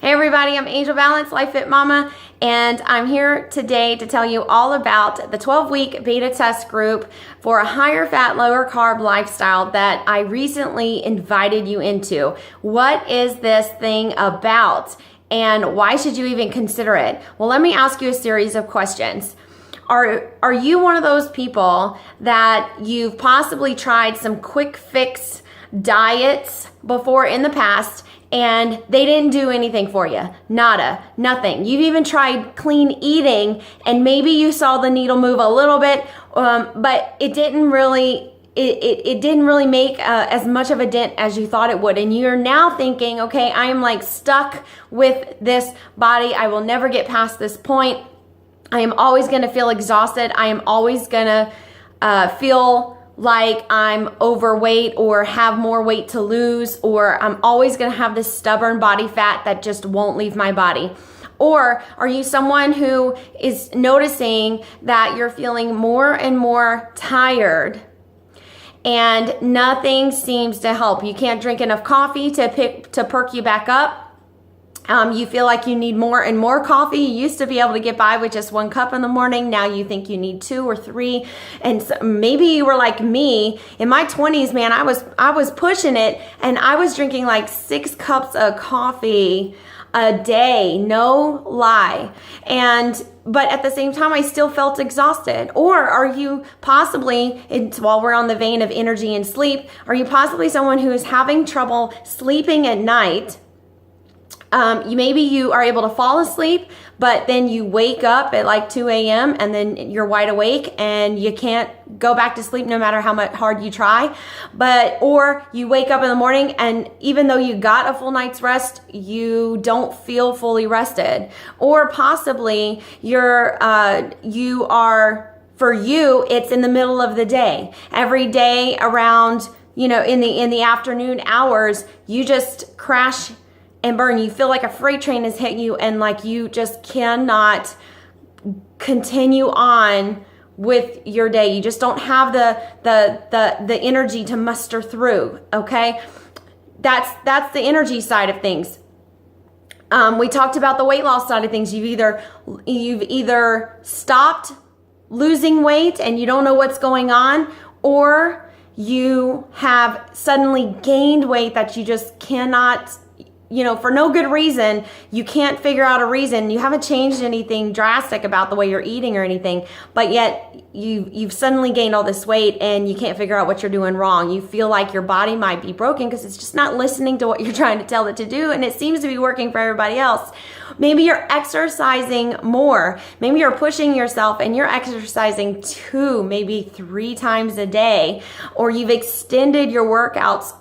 Hey everybody, I'm Angel Balance, Life Fit Mama, and I'm here today to tell you all about the 12-week beta test group for a higher fat, lower carb lifestyle that I recently invited you into. What is this thing about, and why should you even consider it? Well, let me ask you a series of questions. Are you one of those people that you've possibly tried some quick fix diets before in the past and they didn't do anything for you? Nada, nothing. You've even tried clean eating and maybe you saw the needle move a little bit, but it didn't really make as much of a dent as you thought it would. And you're now thinking, okay, I am like stuck with this body. I will never get past this point. I am always going to feel exhausted. I am always going to feel like I'm overweight or have more weight to lose, or I'm always going to have this stubborn body fat that just won't leave my body. Or are you someone who is noticing that you're feeling more and more tired and nothing seems to help? You can't drink enough coffee to perk you back up. You feel like you need more and more coffee. You used to be able to get by with just 1 cup in the morning. Now you think you need 2 or 3. And so maybe you were like me in my 20s, man. I was pushing it, and I was drinking like 6 cups of coffee a day, no lie. But at the same time, I still felt exhausted. Or are you possibly, while we're on the vein of energy and sleep, are you possibly someone who is having trouble sleeping at night? Maybe you are able to fall asleep, but then you wake up at like 2 a.m. and then you're wide awake and you can't go back to sleep no matter how much hard you try. Or you wake up in the morning and even though you got a full night's rest, you don't feel fully rested. Or possibly for you, it's in the middle of the day. Every day around, in the afternoon hours, you just crash and burn. You feel like a freight train has hit you and like you just cannot continue on with your day. You just don't have the energy to muster through, okay? That's the energy side of things. We talked about the weight loss side of things. You've either stopped losing weight and you don't know what's going on, or you have suddenly gained weight that you just cannot, for no good reason. You can't figure out a reason. You haven't changed anything drastic about the way you're eating or anything, but yet you've suddenly gained all this weight and you can't figure out what you're doing wrong. You feel like your body might be broken because it's just not listening to what you're trying to tell it to do, and it seems to be working for everybody else. Maybe you're exercising more. Maybe you're pushing yourself and you're exercising 2, maybe 3 times a day, or you've extended your workouts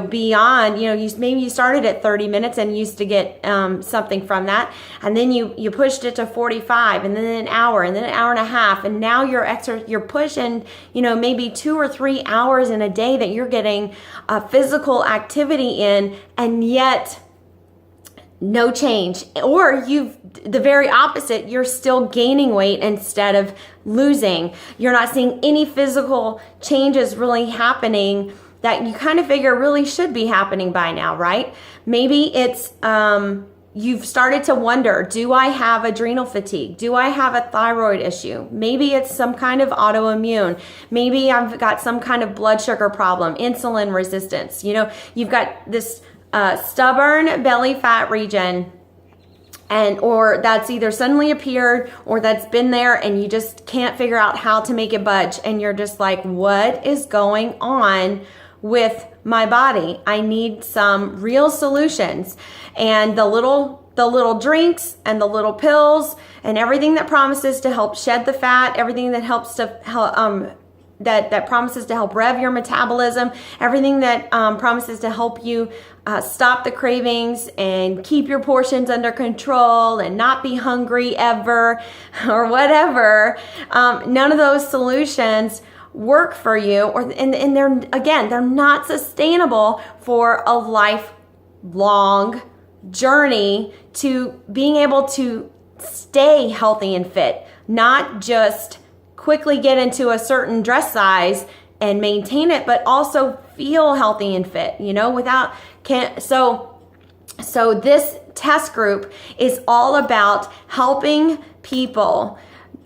beyond, maybe you started at 30 minutes and used to get something from that. And then you pushed it to 45 and then an hour and then an hour and a half. And now you're pushing, maybe 2 or 3 hours in a day that you're getting physical activity in, and yet no change. Or the very opposite, you're still gaining weight instead of losing. You're not seeing any physical changes really happening that you kind of figure really should be happening by now, right? Maybe it's you've started to wonder, do I have adrenal fatigue? Do I have a thyroid issue? Maybe it's some kind of autoimmune. Maybe I've got some kind of blood sugar problem, insulin resistance. You've got this stubborn belly fat region, or that's either suddenly appeared or that's been there and you just can't figure out how to make it budge, and you're just like, what is going on with my body? I need some real solutions. And the little drinks and the little pills and everything that promises to help shed the fat, everything that helps to help that promises to help rev your metabolism, everything that promises to help you stop the cravings and keep your portions under control and not be hungry ever or whatever. None of those solutions work for you, and they're not sustainable for a lifelong journey to being able to stay healthy and fit, not just quickly get into a certain dress size and maintain it, but also feel healthy and fit, so this test group is all about helping people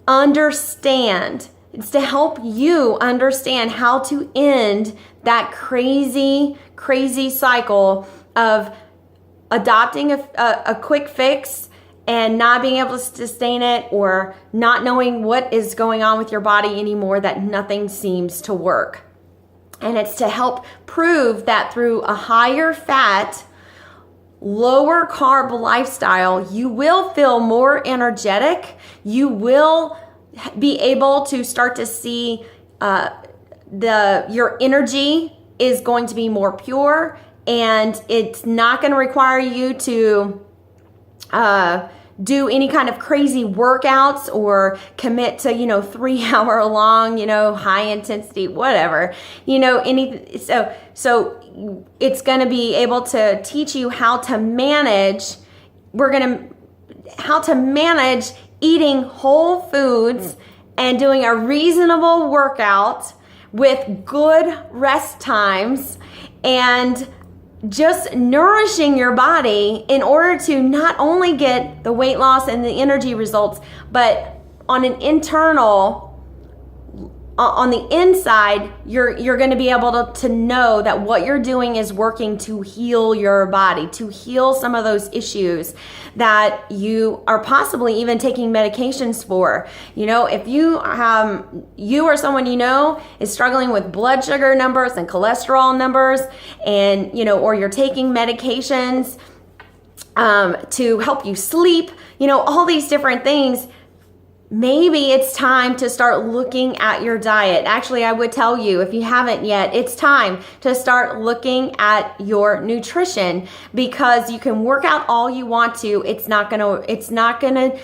understand. It's to help you understand how to end that crazy cycle of adopting a quick fix and not being able to sustain it, or not knowing what is going on with your body anymore, that nothing seems to work. And it's to help prove that through a higher fat, lower carb lifestyle, you will feel more energetic. You will be able to start to see your energy is going to be more pure, and it's not going to require you to do any kind of crazy workouts or commit to, 3-hour long, high intensity, whatever, so it's going to be able to teach you how to manage eating whole foods and doing a reasonable workout with good rest times, and just nourishing your body in order to not only get the weight loss and the energy results, but on the inside, you're going to be able to know that what you're doing is working to heal your body, to heal some of those issues that you are possibly even taking medications for. If you or someone is struggling with blood sugar numbers and cholesterol numbers, and or you're taking medications to help you sleep, all these different things, maybe it's time to start looking at your diet. Actually, I would tell you, if you haven't yet, it's time to start looking at your nutrition, because you can work out all you want to. You're not going to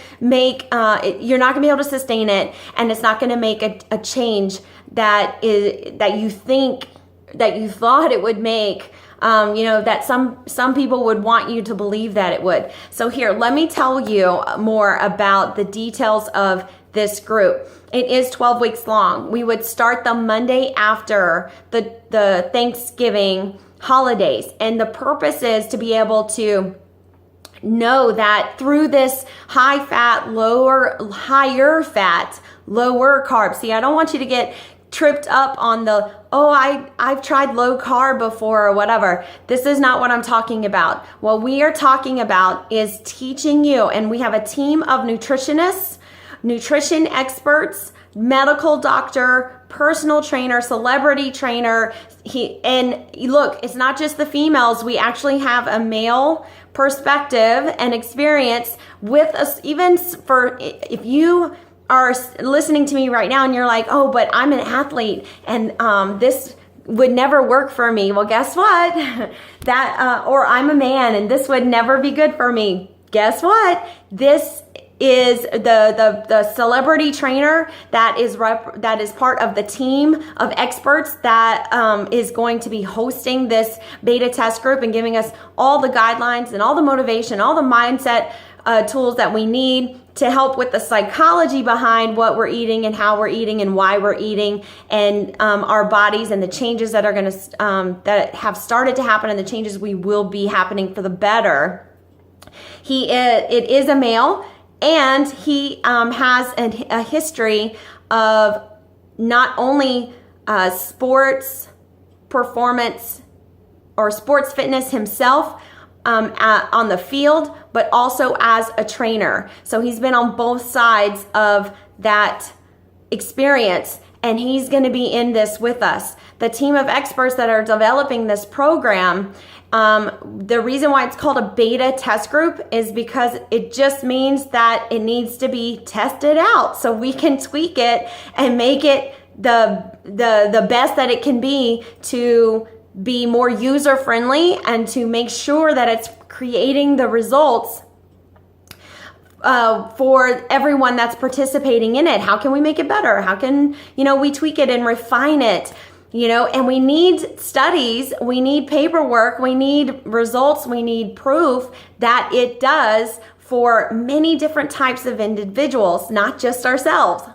be able to sustain it, and it's not going to make a change that you thought it would make. That some people would want you to believe that it would. So here, let me tell you more about the details of this group. It is 12 weeks long. We would start the Monday after the Thanksgiving holidays. And the purpose is to be able to know that through this higher fat, lower carb. See, I don't want you to get tripped up on I've tried low carb before or whatever. This is not what I'm talking about. What we are talking about is teaching you, and we have a team of nutritionists, nutrition experts, medical doctor, personal trainer, celebrity trainer. And look, it's not just the females. We actually have a male perspective and experience with us, even for if you are listening to me right now and you're like, oh, but I'm an athlete and this would never work for me. Well, guess what? Or I'm a man and this would never be good for me. Guess what? This is the celebrity trainer that is part of the team of experts that is going to be hosting this beta test group and giving us all the guidelines and all the motivation, all the mindset tools that we need to help with the psychology behind what we're eating and how we're eating and why we're eating, and our bodies and the changes that are going to that have started to happen and the changes we will be happening for the better. It is a male, and he has a history of not only sports performance or sports fitness himself, on the field, but also as a trainer. So he's been on both sides of that experience, and he's going to be in this with us. The team of experts that are developing this program, the reason why it's called a beta test group is because it just means that it needs to be tested out so we can tweak it and make it the best that it can be to be more user-friendly and to make sure that it's creating the results for everyone that's participating in it. How can we make it better? How can, we tweak it and refine it? And we need studies, we need paperwork, we need results, we need proof that it does for many different types of individuals, not just ourselves.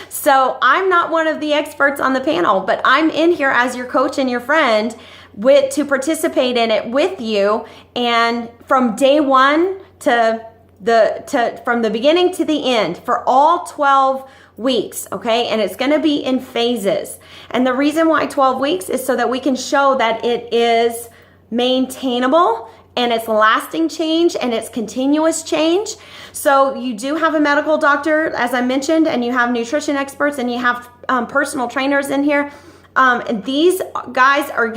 So I'm not one of the experts on the panel, but I'm in here as your coach and your friend to participate in it with you, and from day one from the beginning to the end for all 12 weeks, okay? And it's going to be in phases. And the reason why 12 weeks is so that we can show that it is maintainable and it's lasting change and it's continuous change. So you do have a medical doctor, as I mentioned, and you have nutrition experts, and you have personal trainers in here. And these guys or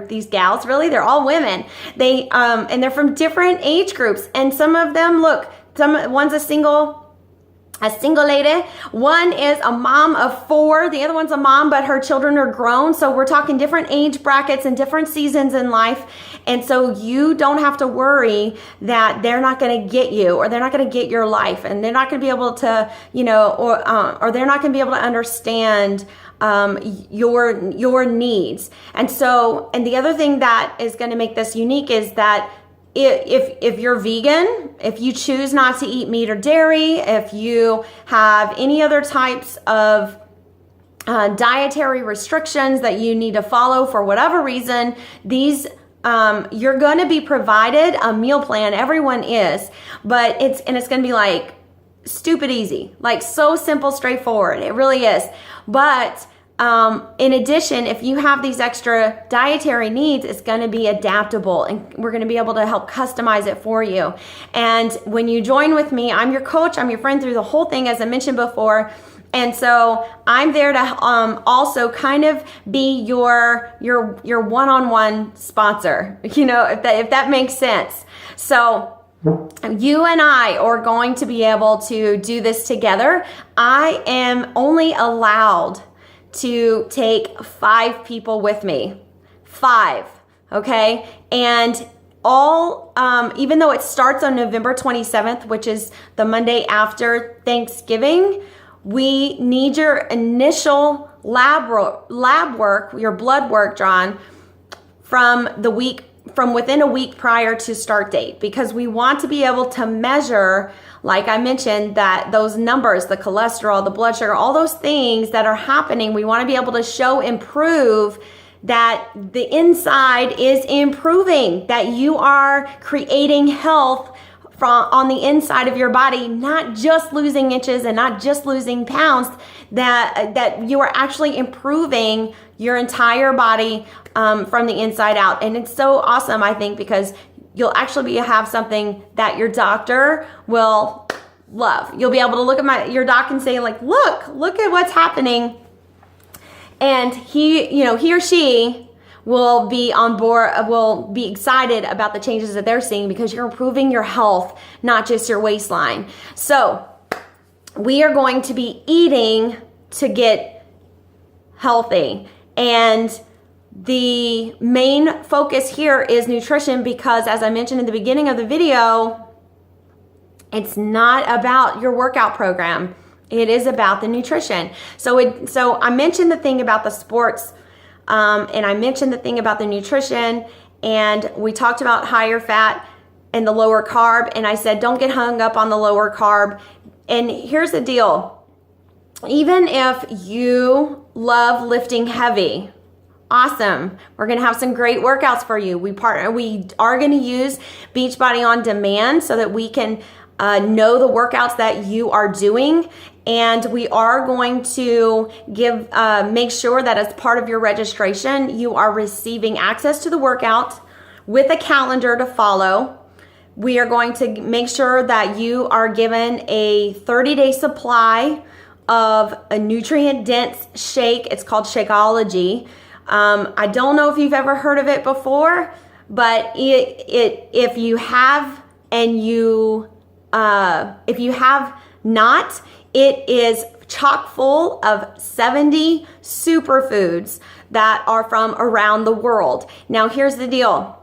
these gals, really, they're all women. And they're from different age groups. And some of them, one's a single lady. One is a mom of 4. The other one's a mom, but her children are grown. So we're talking different age brackets and different seasons in life. And so you don't have to worry that they're not going to get you, or they're not going to get your life, and they're not going to be able to, or they're not going to be able to understand your needs. And the other thing that is going to make this unique is that if you're vegan, if you choose not to eat meat or dairy, if you have any other types of dietary restrictions that you need to follow for whatever reason, you're going to be provided a meal plan. Everyone is, but it's going to be like stupid easy, like so simple, straightforward. It really is. But in addition, if you have these extra dietary needs, it's going to be adaptable, and we're going to be able to help customize it for you. And when you join with me, I'm your coach, I'm your friend through the whole thing, as I mentioned before. And so I'm there to also kind of be your one-on-one sponsor, if that makes sense. So you and I are going to be able to do this together. I am only allowed to take 5 people with me. 5, okay? And even though it starts on November 27th, which is the Monday after Thanksgiving, we need your initial lab work, your blood work drawn from within a week prior to start date, because we want to be able to measure, like I mentioned, that those numbers, the cholesterol, the blood sugar, all those things that are happening, we want to be able to prove that the inside is improving, that you are creating health on the inside of your body, not just losing inches and not just losing pounds, that you are actually improving your entire body from the inside out. And it's so awesome, I think, because you'll actually have something that your doctor will love. You'll be able to look at your doc and say, like, look at what's happening. And he or she will be on board, will be excited about the changes that they're seeing, because you're improving your health, not just your waistline. So we are going to be eating to get healthy. And the main focus here is nutrition, because as I mentioned in the beginning of the video, it's not about your workout program. It is about the nutrition. So I mentioned the thing about the sports, and I mentioned the thing about the nutrition, and we talked about higher fat and the lower carb, and I said don't get hung up on the lower carb. And here's the deal. Even if you love lifting heavy, awesome. We're going to have some great workouts for you. We are going to use Beachbody on demand so that we can know the workouts that you are doing. And we are going to make sure that as part of your registration, you are receiving access to the workout with a calendar to follow. We are going to make sure that you are given a 30-day supply of a nutrient-dense shake. It's called Shakeology. I don't know if you've ever heard of it before, but if you have not, it is chock full of 70 superfoods that are from around the world. Now, here's the deal.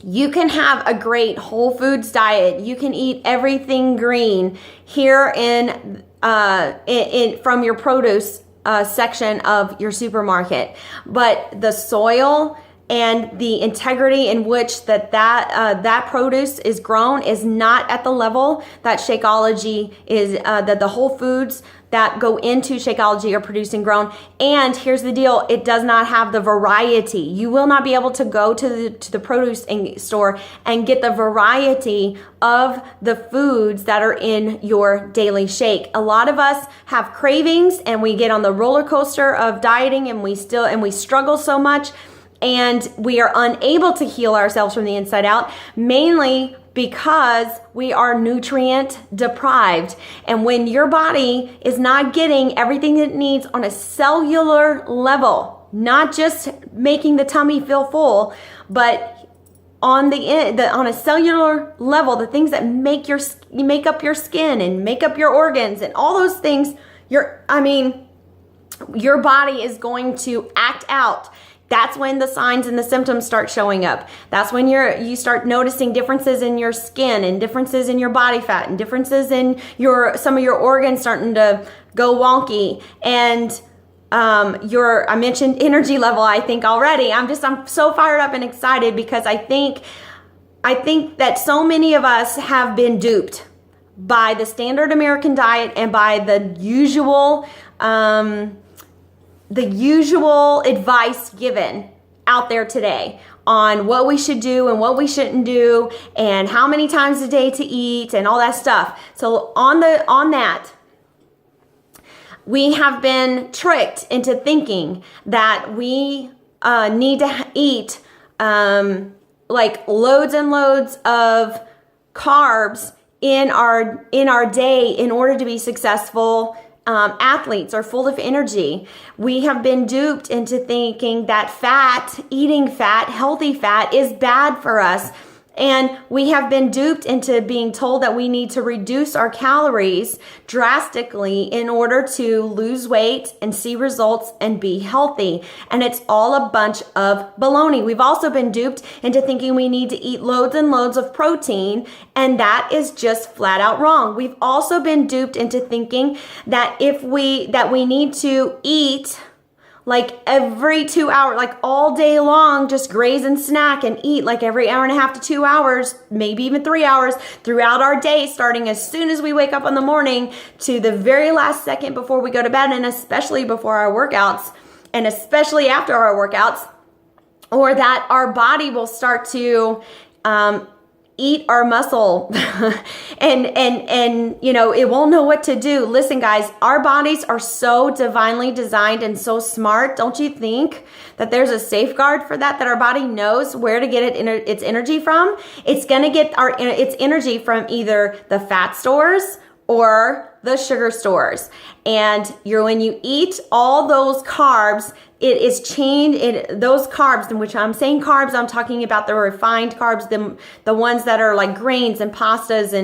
You can have a great whole foods diet. You can eat everything green here from your produce section of your supermarket. But the soil and the integrity in which that produce is grown is not at the level that Shakeology is, that the whole foods that go into Shakeology are produced and grown. And here's the deal, it does not have the variety. You will not be able to go to the produce store and get the variety of the foods that are in your daily shake. A lot of us have cravings and we get on the roller coaster of dieting, and we struggle so much, and we are unable to heal ourselves from the inside out, mainly because we are nutrient deprived. And when your body is not getting everything it needs on a cellular level, not just making the tummy feel full, but on on a cellular level, the things that make up your skin and make up your organs and all those things, your body is going to act out. That's when the signs and the symptoms start showing up. That's when you start noticing differences in your skin and differences in your body fat and differences in some of your organs starting to go wonky. And I mentioned energy level, I think already. I'm so fired up and excited because I think that so many of us have been duped by the standard American diet and by the usual advice given out there today on what we should do and what we shouldn't do and how many times a day to eat and all that stuff. So on that, we have been tricked into thinking that we need to eat like loads and loads of carbs in our day in order to be successful athletes are full of energy. We have been duped into thinking that eating fat, healthy fat, is bad for us. And we have been duped into being told that we need to reduce our calories drastically in order to lose weight and see results and be healthy. And it's all a bunch of baloney. We've also been duped into thinking we need to eat loads and loads of protein, and that is just flat out wrong. We've also been duped into thinking that we need to eat like every 2 hours, like all day long, just graze and snack and eat like every hour and a half to 2 hours, maybe even 3 hours throughout our day, starting as soon as we wake up in the morning to the very last second before we go to bed, and especially before our workouts, and especially after our workouts, or that our body will start to eat our muscle and it won't know what to do. Listen, guys, our bodies are so divinely designed and so smart. Don't you think that there's a safeguard for that our body knows where to get its energy from? It's going to get its energy from either the fat stores or the sugar stores. And when you eat all those carbs, it is chained. Those carbs, in which I'm saying carbs, I'm talking about the refined carbs, the ones that are like grains and pastas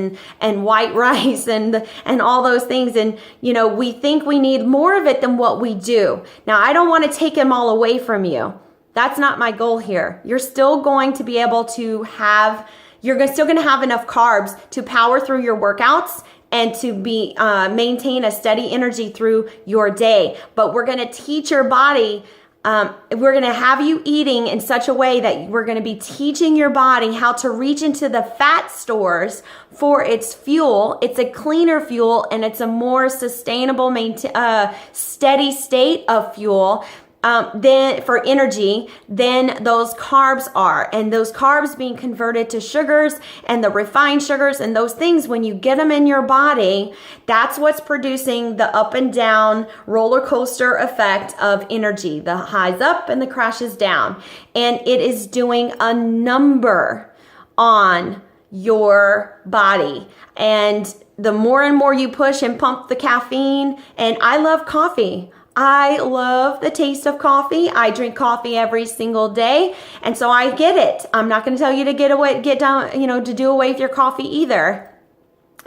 and white rice and all those things. And we think we need more of it than what we do. Now, I don't want to take them all away from you. That's not my goal here. You're still going to be able to have. You're still going to have enough carbs to power through your workouts and to maintain a steady energy through your day. But we're going to teach your body, we're going to have you eating in such a way that we're going to be teaching your body how to reach into the fat stores for its fuel. It's a cleaner fuel, and it's a more sustainable, steady state of fuel then for energy than those carbs are. And those carbs being converted to sugars and the refined sugars and those things, when you get them in your body, that's what's producing the up and down roller coaster effect of energy, the highs up and the crashes down. And it is doing a number on your body. And the more and more you push and pump the caffeine, and I love coffee. I love the taste of coffee. I drink coffee every single day. And so I get it. I'm not going to tell you to to do away with your coffee either.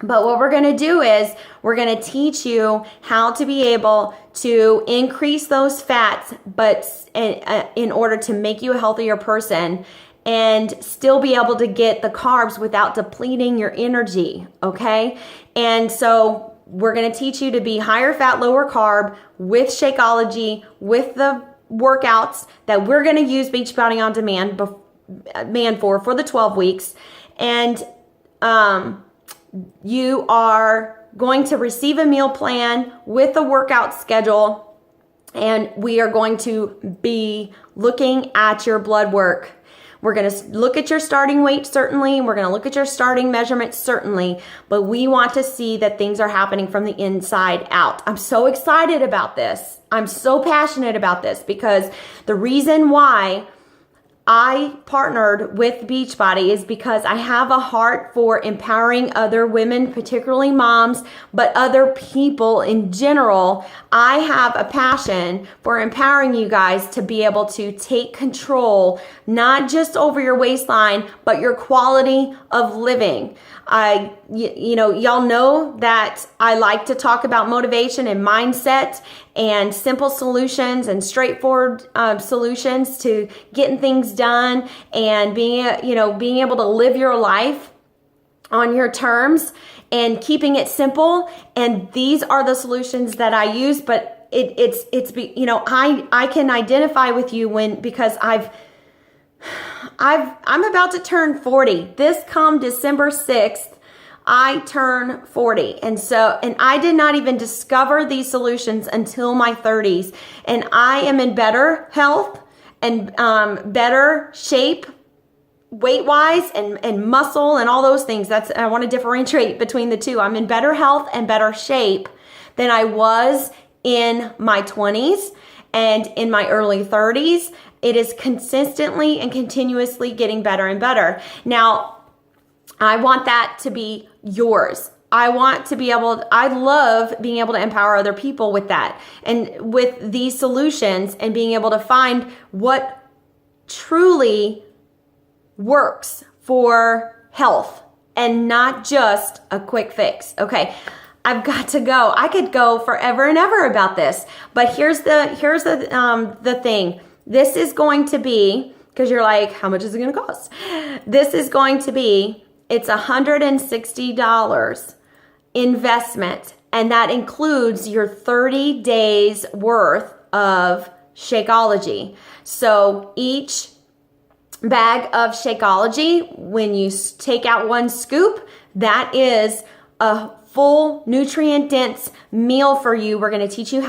But what we're going to do is we're going to teach you how to be able to increase those fats, but in order to make you a healthier person and still be able to get the carbs without depleting your energy. Okay. And so we're going to teach you to be higher fat, lower carb with Shakeology, with the workouts that we're going to use Beachbody On Demand for the 12 weeks. And you are going to receive a meal plan with a workout schedule, and we are going to be looking at your blood work. We're going to look at your starting weight, certainly. We're going to look at your starting measurements, certainly. But we want to see that things are happening from the inside out. I'm so excited about this. I'm so passionate about this, because the reason why I partnered with Beachbody is because I have a heart for empowering other women, particularly moms, but other people in general. I have a passion for empowering you guys to be able to take control, not just over your waistline, but your quality of living. Y'all know that I like to talk about motivation and mindset and simple solutions and straightforward solutions to getting things done and being able to live your life on your terms and keeping it simple. And these are the solutions that I use, but I can identify with you because I'm about to turn 40. This come December 6th, I turn 40. And I did not even discover these solutions until my 30s. And I am in better health and better shape, weight-wise and muscle and all those things. I want to differentiate between the two. I'm in better health and better shape than I was in my 20s and in my early 30s. It is consistently and continuously getting better and better. Now, I want that to be yours. I love being able to empower other people with that and with these solutions and being able to find what truly works for health and not just a quick fix. Okay, I've got to go. I could go forever and ever about this, but here's the thing. This is going to be, because you're like, how much is it going to cost? This is going to be, it's $160 investment, and that includes your 30 days worth of Shakeology. So each bag of Shakeology, when you take out one scoop, that is a full nutrient dense meal for you. We're going to teach you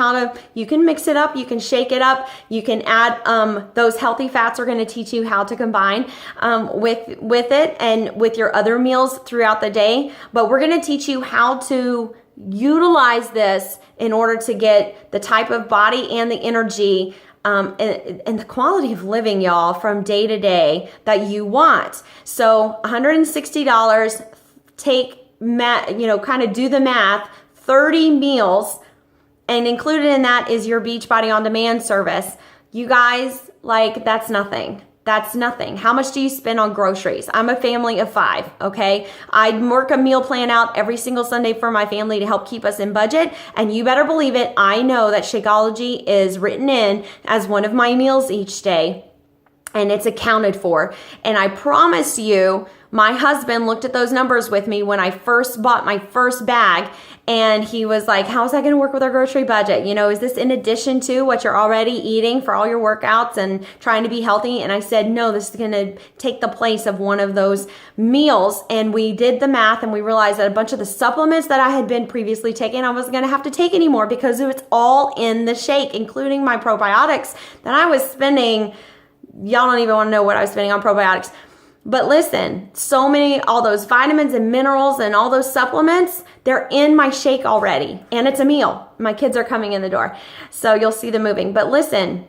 you can mix it up, you can shake it up, you can add those healthy fats. We're going to teach you how to combine with it and with your other meals throughout the day. But we're going to teach you how to utilize this in order to get the type of body and the energy and the quality of living, y'all, from day to day that you want. So $160, kind of do the math, 30 meals, and included in that is your Beachbody On Demand service. You guys, that's nothing. That's nothing. How much do you spend on groceries? I'm a family of 5, okay? I work a meal plan out every single Sunday for my family to help keep us in budget, and you better believe it, I know that Shakeology is written in as one of my meals each day, and it's accounted for. And I promise you, my husband looked at those numbers with me when I first bought my first bag, and he was like, how's that going to work with our grocery budget? Is this in addition to what you're already eating for all your workouts and trying to be healthy? And I said, no, this is going to take the place of one of those meals. And we did the math, and we realized that a bunch of the supplements that I had been previously taking, I wasn't going to have to take anymore because it's all in the shake, including my probiotics that I was spending. Y'all don't even want to know what I was spending on probiotics. But listen, all those vitamins and minerals and all those supplements, they're in my shake already. And it's a meal. My kids are coming in the door, so you'll see them moving. But listen,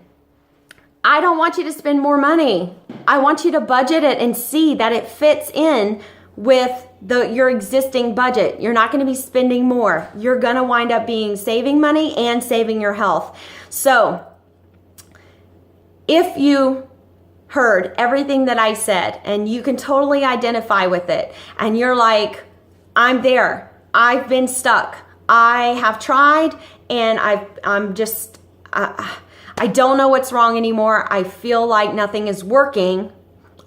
I don't want you to spend more money. I want you to budget it and see that it fits in with your existing budget. You're not going to be spending more. You're going to wind up saving money and saving your health. So if you heard everything that I said and you can totally identify with it, and you're like, I'm there, I've been stuck, I have tried, and I don't know what's wrong anymore, I feel like nothing is working,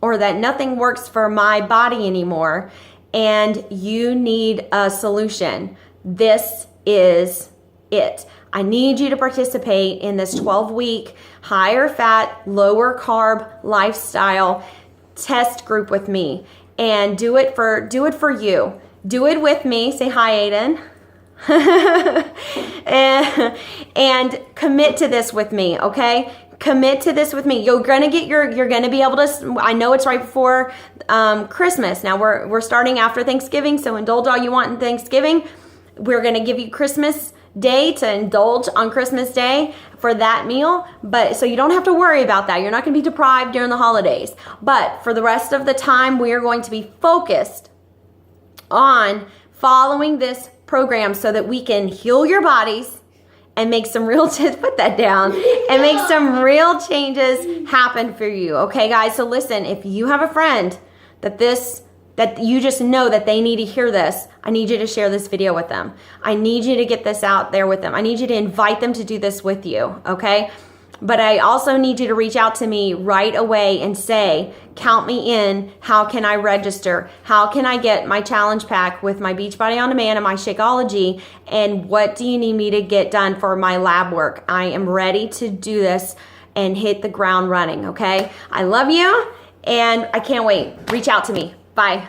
or that nothing works for my body anymore, and you need a solution, this is it. I need you to participate in this 12-week higher fat, lower carb lifestyle test group with me, and do it for you. Do it with me. Say hi, Aiden. and commit to this with me, okay? Commit to this with me. You're gonna be able to. I know it's right before Christmas. Now we're starting after Thanksgiving, so indulge all you want in Thanksgiving. We're gonna give you Christmas Day to indulge on Christmas Day for that meal, but so you don't have to worry about that. You're not gonna be deprived during the holidays. But for the rest of the time, we are going to be focused on following this program so that we can heal your bodies and make some real put that down and make some real changes happen for you. Okay, guys? So listen, if you have a friend that you just know that they need to hear this, I need you to share this video with them. I need you to get this out there with them. I need you to invite them to do this with you, okay? But I also need you to reach out to me right away and say, count me in. How can I register? How can I get my challenge pack with my Beachbody on Demand and my Shakeology? And what do you need me to get done for my lab work? I am ready to do this and hit the ground running, okay? I love you, and I can't wait. Reach out to me. Bye.